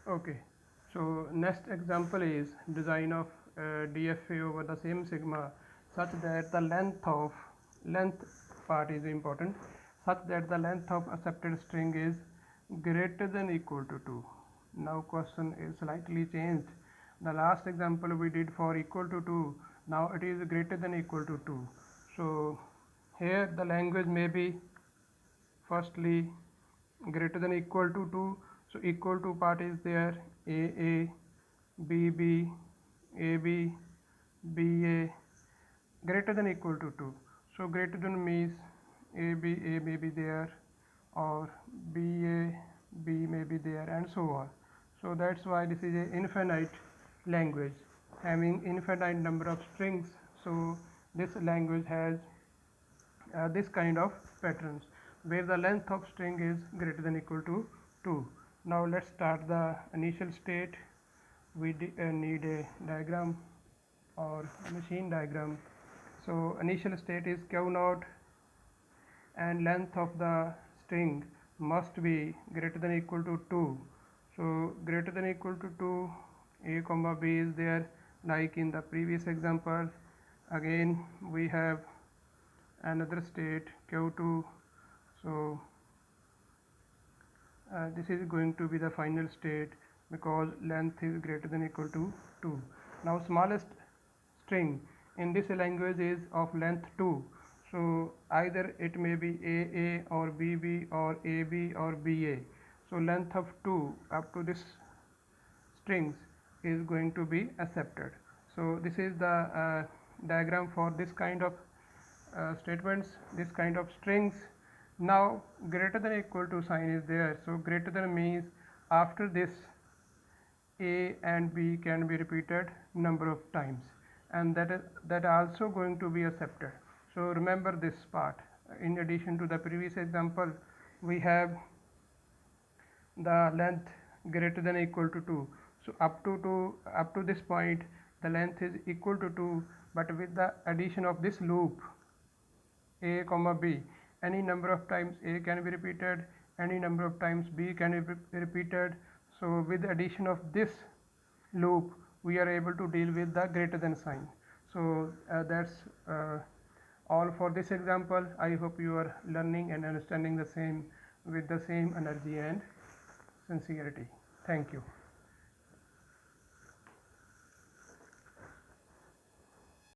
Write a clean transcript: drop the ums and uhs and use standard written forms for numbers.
Okay, so next example is design of DFA over the same sigma such that the length part is important, such that the length of accepted string is greater than equal to 2. Now question is slightly changed. The last example we did for equal to 2, now it is greater than equal to 2. So here the language may be firstly greater than equal to 2, so equal to part is there, a b ab ba greater than equal to 2, so greater than means a may be there or ba b may be there and so on. So that's why this is a infinite language having infinite number of strings. So this language has this kind of patterns where the length of string is greater than equal to 2. Now let's start the initial state. We need a diagram or machine diagram. So initial state is q naught and length of the string must be greater than equal to 2. So greater than equal to 2, a comma b is there like in the previous example. Again we have another state q2, so this is going to be the final state because length is greater than equal to 2. Now smallest string in this language is of length 2, so either it may be aa or bb or ab or ba. So length of 2 up to this strings is going to be accepted. So this is the diagram for this kind of statements, this kind of strings. Now greater than equal to sign is there, so greater than means after this a and b can be repeated number of times, and that also going to be accepted. So remember this part. In addition to the previous example, we have the length greater than equal to 2, so up to this point the length is equal to 2, but with the addition of this loop a comma b, any number of times a can be repeated, any number of times b can be repeated. So with the addition of this loop we are able to deal with the greater than sign. So that's all for this example. I hope you are learning and understanding the same with the same energy and sincerity. Thank you.